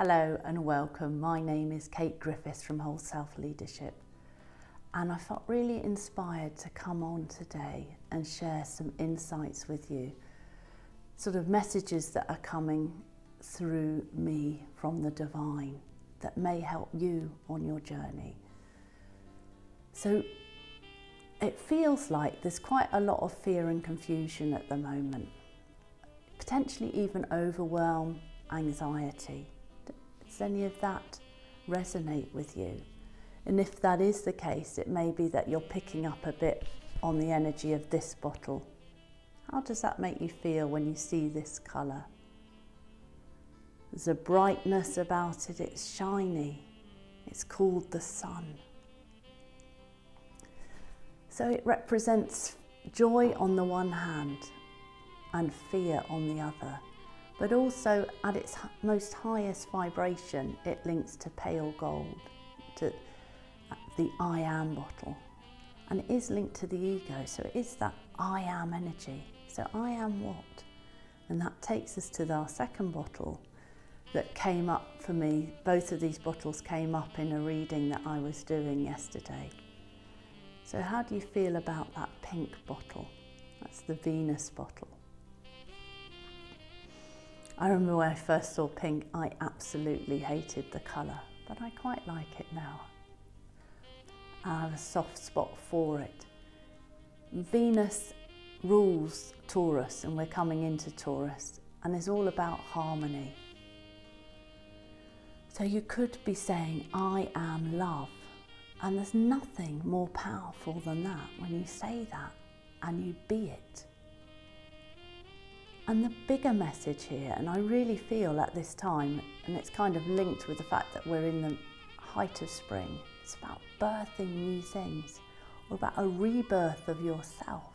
Hello and welcome. My name is Kate Griffiths from Whole Self Leadership, and I felt really inspired to come on today and share some insights with you, sort of messages that are coming through me from the divine that may help you on your journey. So it feels like there's quite a lot of fear and confusion at the moment, potentially even overwhelm, anxiety. Does any of that resonate with you? And if that is the case, it may be that you're picking up a bit on the energy of this bottle. How does that make you feel when you see this colour? There's a brightness about it, it's shiny, it's called the sun. So it represents joy on the one hand and fear on the other. But also at its most highest vibration, it links to pale gold, to the I am bottle. And it is linked to the ego, so it is that I am energy. So I am what? And that takes us to our second bottle that came up for me. Both of these bottles came up in a reading that I was doing yesterday. So how do you feel about that pink bottle? That's the Venus bottle. I remember when I first saw pink, I absolutely hated the colour, but I quite like it now. I have a soft spot for it. Venus rules Taurus, and we're coming into Taurus, and it's all about harmony. So you could be saying, I am love, and there's nothing more powerful than that when you say that and you be it. And the bigger message here, and I really feel at this time, and it's kind of linked with the fact that we're in the height of spring, it's about birthing new things, or about a rebirth of yourself.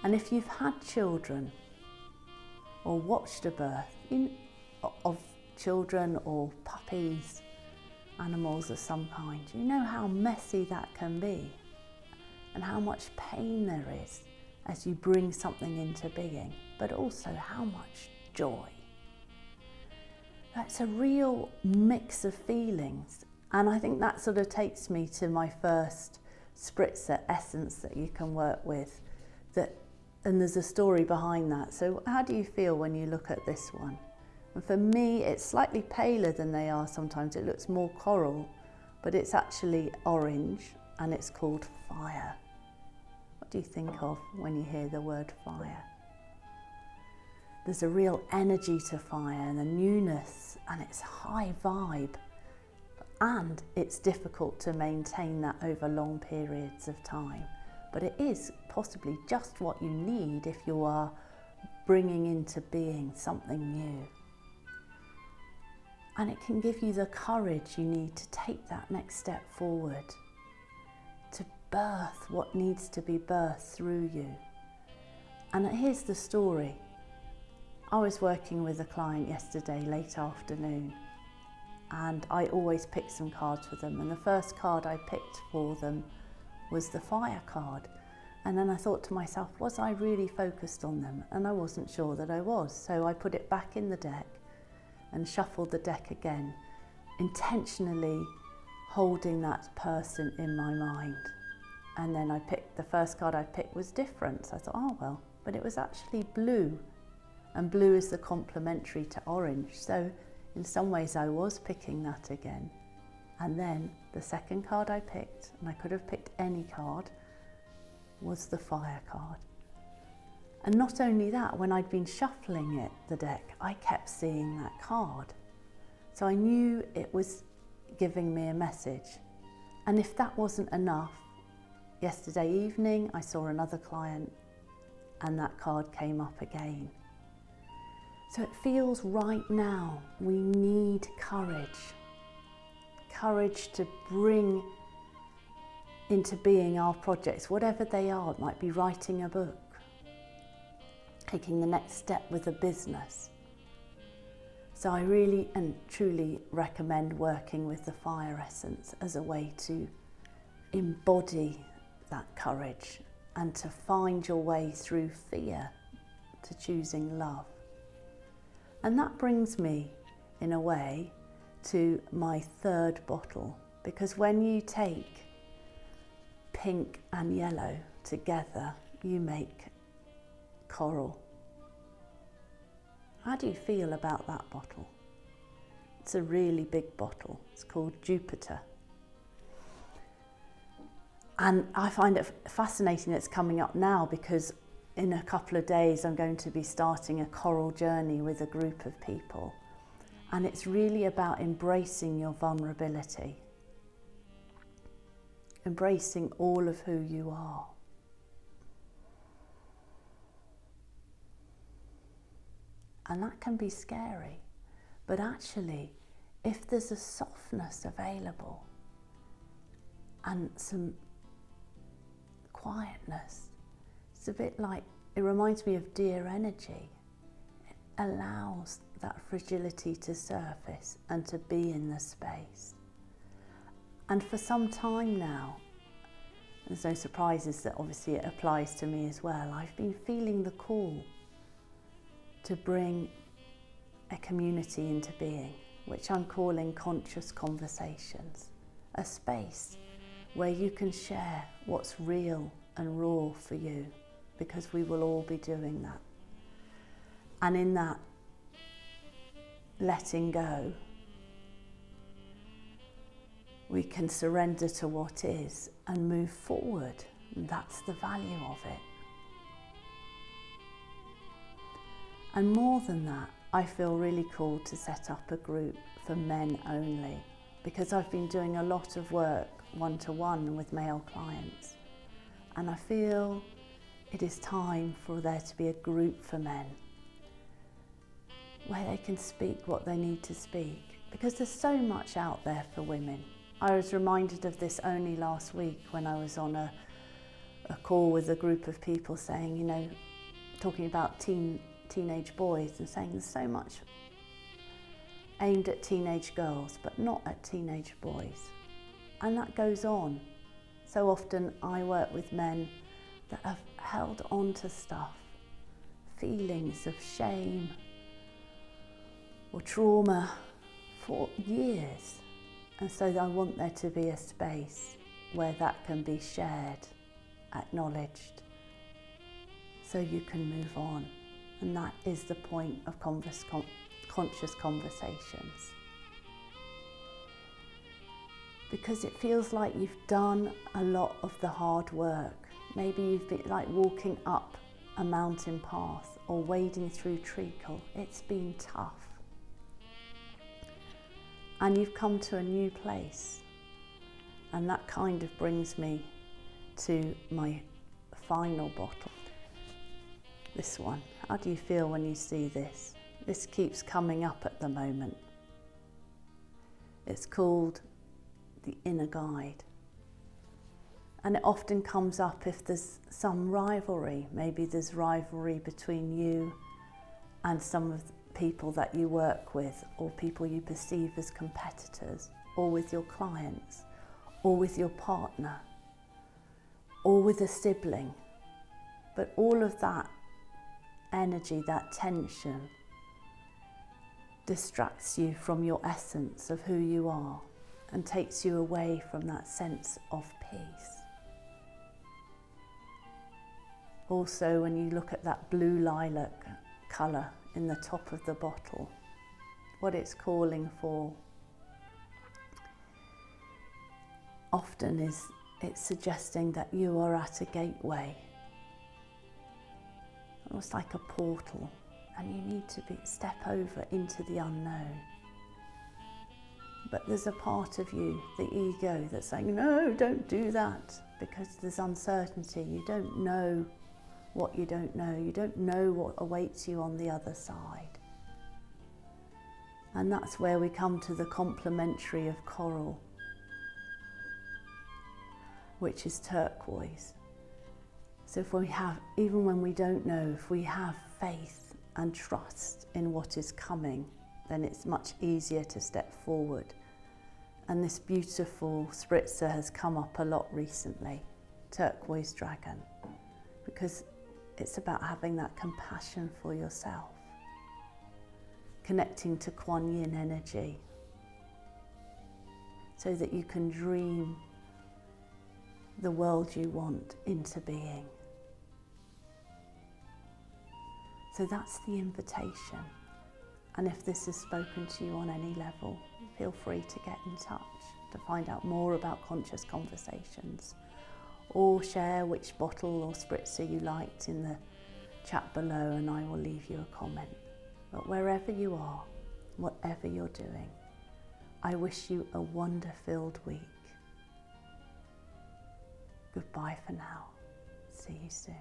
And if you've had children, or watched a birth of children or puppies, animals of some kind, you know how messy that can be, and how much pain there is as you bring something into being, but also how much joy. That's a real mix of feelings, and I think that sort of takes me to my first spritzer essence that you can work with, and there's a story behind that. So how do you feel when you look at this one? And for me, it's slightly paler than they are sometimes. It looks more coral, but it's actually orange, and it's called fire. What do you think of when you hear the word fire? There's a real energy to fire and a newness, and it's high vibe, and it's difficult to maintain that over long periods of time. But it is possibly just what you need if you are bringing into being something new. And it can give you the courage you need to take that next step forward, to birth what needs to be birthed through you. And here's the story. I was working with a client yesterday, late afternoon, and I always pick some cards for them. And the first card I picked for them was the fire card. And then I thought to myself, was I really focused on them? And I wasn't sure that I was. So I put it back in the deck and shuffled the deck again, intentionally holding that person in my mind. And then the first card I picked was different. So I thought, oh well, but it was actually blue. And blue is the complementary to orange. So in some ways I was picking that again. And then the second card I picked, and I could have picked any card, was the fire card. And not only that, when I'd been shuffling the deck, I kept seeing that card. So I knew it was giving me a message. And if that wasn't enough, yesterday evening I saw another client and that card came up again. So it feels right now we need courage. Courage to bring into being our projects, whatever they are. It might be writing a book, taking the next step with a business. So I really and truly recommend working with the fire essence as a way to embody that courage and to find your way through fear to choosing love. And that brings me in a way, to my third bottle, because when you take pink and yellow together, you make coral. How do you feel about that bottle? It's a really big bottle. It's called Jupiter. And I find it fascinating that it's coming up now, because in a couple of days I'm going to be starting a coral journey with a group of people. And it's really about embracing your vulnerability, embracing all of who you are. And that can be scary, but actually, if there's a softness available and some quietness, it's a bit like, it reminds me of deer energy. It allows that fragility to surface and to be in the space. And for some time now, there's no surprises that obviously it applies to me as well, I've been feeling the call to bring a community into being, which I'm calling Conscious Conversations, a space where you can share what's real and raw for you, because we will all be doing that. And in that letting go, we can surrender to what is and move forward. And that's the value of it. And more than that, I feel really called to set up a group for men only, because I've been doing a lot of work one-to-one with male clients. And I feel it is time for there to be a group for men, where they can speak what they need to speak, because there's so much out there for women. I was reminded of this only last week when I was on a call with a group of people saying, you know, talking about teenage boys and saying there's so much aimed at teenage girls, but not at teenage boys. And that goes on. So often I work with men that have held on to stuff, feelings of shame or trauma for years. And so I want there to be a space where that can be shared, acknowledged, so you can move on. And that is the point of conscious conversations. Because it feels like you've done a lot of the hard work. Maybe you've been like walking up a mountain path or wading through treacle. It's been tough. And you've come to a new place. And that kind of brings me to my final bottle. This one. How do you feel when you see this? This keeps coming up at the moment. It's called the Inner Guide. And it often comes up if there's some rivalry. Maybe there's rivalry between you and some of the people that you work with, or people you perceive as competitors, or with your clients, or with your partner, or with a sibling. But all of that energy, that tension, distracts you from your essence of who you are and takes you away from that sense of peace. Also, when you look at that blue lilac colour in the top of the bottle, what it's calling for often is it's suggesting that you are at a gateway, almost like a portal, and you need to step over into the unknown. But there's a part of you, the ego, that's saying, no, don't do that, because there's uncertainty. You don't know what you don't know. You don't know what awaits you on the other side. And that's where we come to the complementary of coral, which is turquoise. So if we have, even when we don't know, if we have faith and trust in what is coming, then it's much easier to step forward. And this beautiful spritzer has come up a lot recently, turquoise dragon, because it's about having that compassion for yourself, connecting to Kuan Yin energy, so that you can dream the world you want into being. So that's the invitation. And if this has spoken to you on any level, feel free to get in touch to find out more about Conscious Conversations, or share which bottle or spritzer you liked in the chat below, and I will leave you a comment. But wherever you are, whatever you're doing, I wish you a wonder-filled week. Goodbye for now. See you soon.